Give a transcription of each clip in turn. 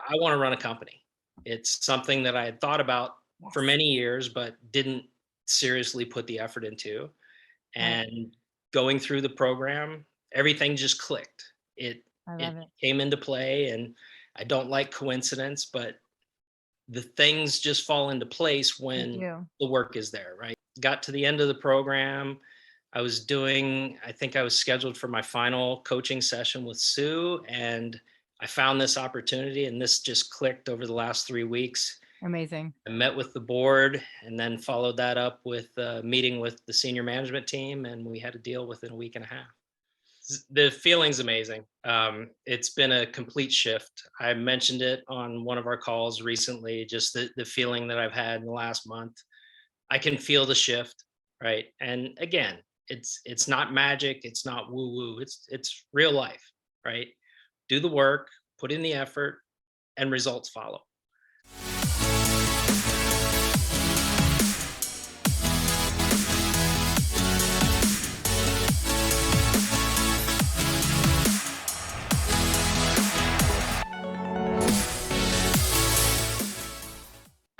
I want to run a company. It's something that I had thought about for Yes. many years, but didn't seriously put the effort into. Right. And going through the program, everything just clicked. It I it love it. came into play, and I don't like coincidence, but the things just fall into place They when do. the work is there, right? Got to the end of the program. I think I was scheduled for my final coaching session with Sue, and I found this opportunity, and this just clicked over the last 3 weeks. Amazing. I met with the board and then followed that up with a meeting with the senior management team, and we had a deal within a week and a half. The feeling's amazing. It's been a complete shift. I mentioned it on one of our calls recently, just the feeling that I've had in the last month. I can feel the shift, right? And again, it's not magic, it's not woo woo. It's real life, right? Do the work, put in the effort, and results follow.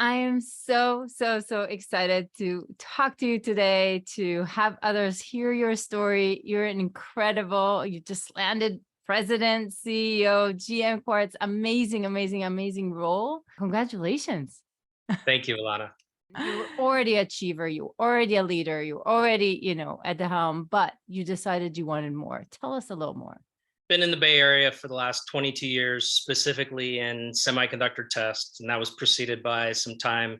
I am so, so, so excited to talk to you today, to have others hear your story. You're an incredible, you just landed president, CEO, GM Quartz. Amazing, amazing, amazing role. Congratulations. Thank you, Ilana. You're already achiever, you're already a leader, you're already, at the helm, but you decided you wanted more. Tell us a little more. Been in the Bay Area for the last 22 years, specifically in semiconductor tests, and that was preceded by some time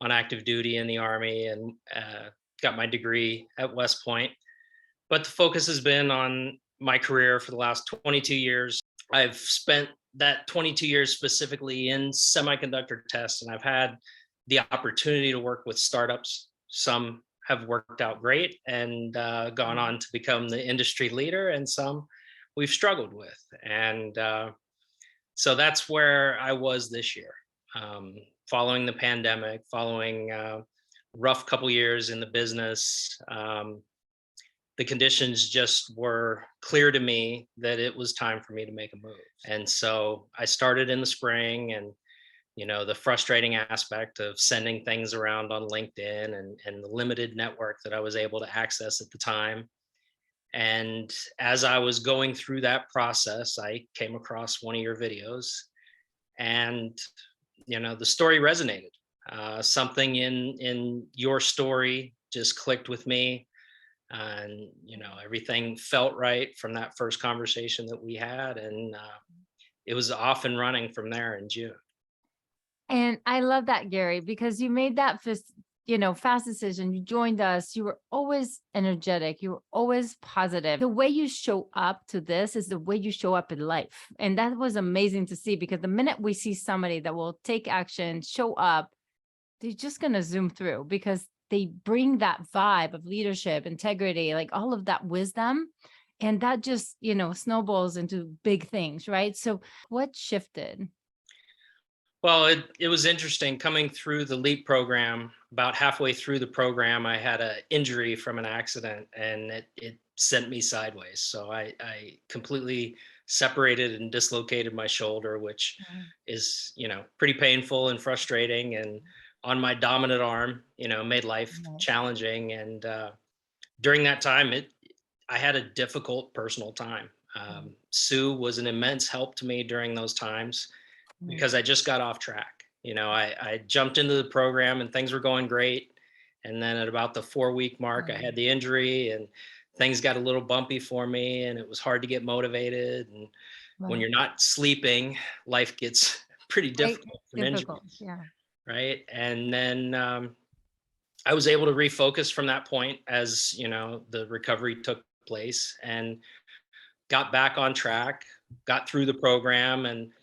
on active duty in the Army, and got my degree at West Point. But the focus has been on my career for the last 22 years. I've spent that 22 years specifically in semiconductor tests, and I've had the opportunity to work with startups. Some have worked out great and gone Mhm. on to become the industry leader, and some we've struggled with. And so that's where I was this year, following the pandemic, following rough couple years in the business. The conditions just were clear to me that it was time for me to make a move. And so I started in the spring, and the frustrating aspect of sending things around on LinkedIn, and the limited network that I was able to access at the time. And as I was going through that process, I came across one of your videos, and the story resonated. Something in your story just clicked with me, and everything felt right from that first conversation that we had, and it was off and running from there in June. And I love that, Gary, because you made that fast decision. You joined us. You were always energetic. You were always positive. The way you show up to this is the way you show up in life. And that was amazing to see, because the minute we see somebody that will take action, show up, they're just going to zoom through, because they bring that vibe of leadership, integrity, like all of that wisdom. And that just, snowballs into big things, right? So what shifted? Well, it was interesting coming through the LEAP program. About halfway through the program, I had an injury from an accident, and it sent me sideways. So I completely separated and dislocated my shoulder, which Right. is, pretty painful and frustrating. And on my dominant arm, made life Right. challenging. And during that time, I had a difficult personal time. Right. Sue was an immense help to me during those times, Right. because I just got off track. I jumped into the program and things were going great. And then at about the 4 week mark, I Um, had the injury, and things got a little bumpy for me, and it was hard to get motivated. And when right. you're not sleeping, life gets pretty Right. difficult from Difficult. injuries. Yeah. Right. And then I was able to refocus from that point as, the recovery took place, and got back on track, got through the program, and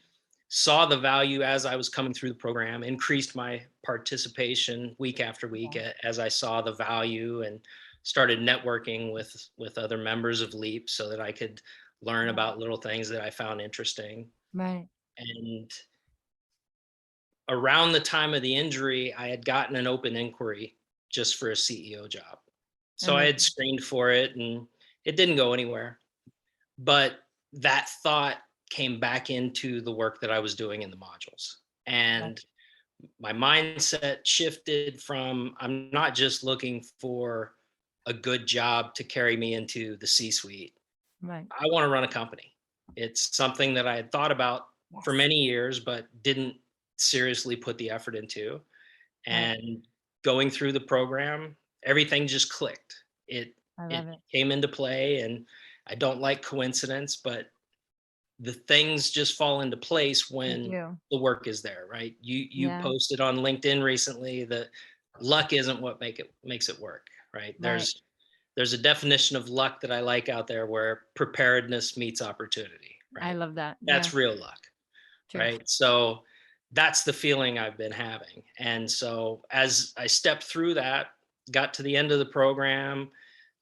saw the value as I was coming through the program, increased my participation week after week Yeah. as I saw the value, and started networking with other members of LEAP so that I could learn Yeah. about little things that I found interesting. Right. And around the time of the injury, I had gotten an open inquiry just for a CEO job. So I had Amazing. screened for it, and it didn't go anywhere. But that thought came back into the work that I was doing in the modules. Right. And my mindset shifted from I'm not just looking for a good job to carry me into the C suite. Right. I want to run a company. It's something that I had thought about for Yes. many years, but didn't seriously put the effort into. Right. And going through the program, everything just clicked. I It love it. came into play, and I don't like coincidence, but the things just fall into place They when do. the work is there, right? You Yeah. posted on LinkedIn recently that luck isn't what makes it work, right? Right. There's a definition of luck that I like out there where preparedness meets opportunity, I right? love that. Yeah. That's real luck, True. right? So that's the feeling I've been having. And so as I stepped through that, got to the end of the program,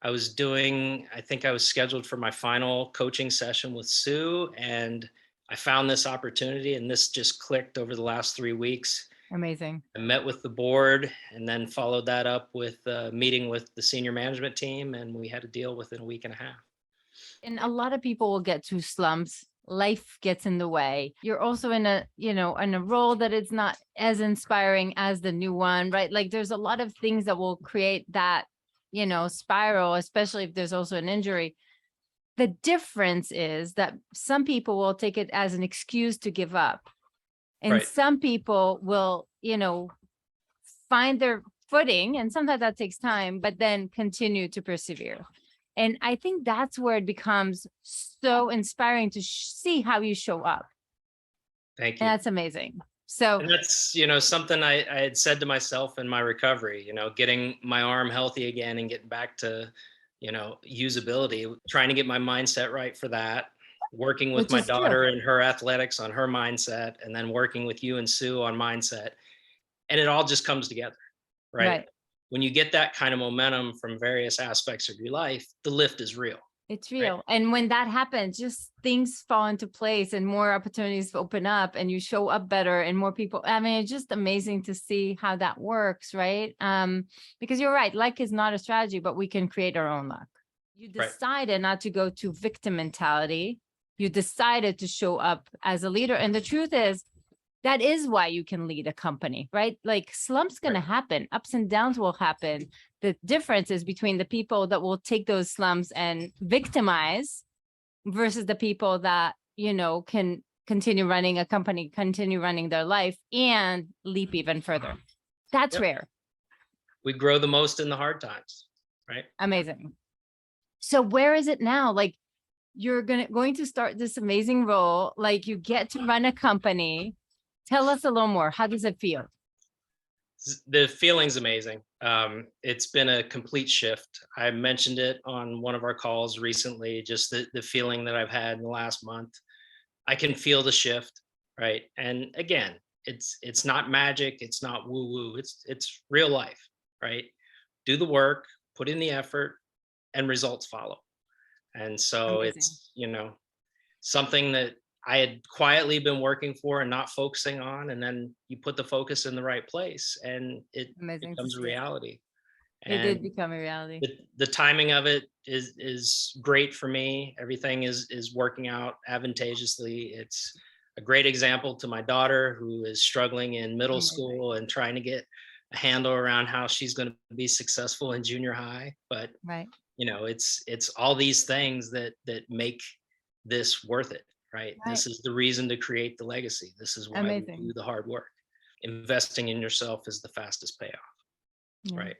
I think I was scheduled for my final coaching session with Sue, and I found this opportunity, and this just clicked over the last 3 weeks. Amazing. I met with the board and then followed that up with a meeting with the senior management team, and we had a deal within a week and a half. And a lot of people will get to slumps. Life gets in the way. You're also in a, in a role that is not as inspiring as the new one, right? Like there's a lot of things that will create that, spiral, especially if there's also an injury. The difference is that some people will take it as an excuse to give up. And Right. some people will, find their footing, and sometimes that takes time, but then continue to persevere. And I think that's where it becomes so inspiring to see how you show up. Thank And you. that's amazing. So, And that's, something I had said to myself in my recovery, getting my arm healthy again and getting back to, usability, trying to get my mindset right for that, working with which my is true. daughter and her athletics on her mindset, and then working with you and Sue on mindset. And it all just comes together, right? Right. When you get that kind of momentum from various aspects of your life, the lift is real, It's right? real. And when that happens, just things fall into place and more opportunities open up and you show up better and more people. I mean, it's just amazing to see how that works, right? Because you're right, luck is not a strategy, but we can create our own luck. You Right. decided not to go to victim mentality. You decided to show up as a leader. And the truth is, that is why you can lead a company, right? Like slumps going to happen, ups and downs will happen. The difference is between the people that will take those slumps and victimize versus the people that, can continue running a company, continue running their life and leap even further. That's Yep. rare. We grow the most in the hard times, right? Amazing. So where is it now? Like you're going to start this amazing role, like you get to run a company. Tell us a little more. How does it feel? The feeling's amazing. It's been a complete shift. I mentioned it on one of our calls recently, just the feeling that I've had in the last month. I can feel the shift, right? And again, it's not magic, it's not woo woo, it's real life, right? Do the work, put in the effort, and results follow. And so Amazing. it's, something that I had quietly been working for and not focusing on. And then you put the focus in the right place and it Amazing to becomes a see. reality. It did And become a reality. the timing of it is great for me. Everything is working out advantageously. It's a great example to my daughter who is struggling in middle Amazing. school and trying to get a handle around how she's going to be successful in junior high. But Right. it's all these things that make this worth it, right? Right. This is the reason to create the legacy. This is why we do Amazing. the hard work. Investing in yourself is the fastest payoff, Yeah. right?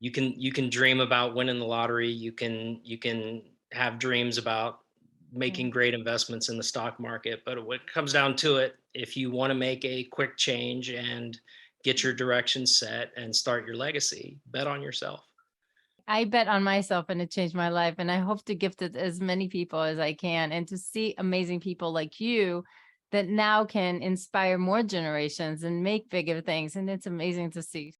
You can dream about winning the lottery. You can have dreams about making great investments in the stock market, but when it comes down to it, if you want to make a quick change and get your direction set and start your legacy, bet on yourself. I bet on myself and it changed my life. And I hope to gift it as many people as I can and to see amazing people like you that now can inspire more generations and make bigger things. And it's amazing to see.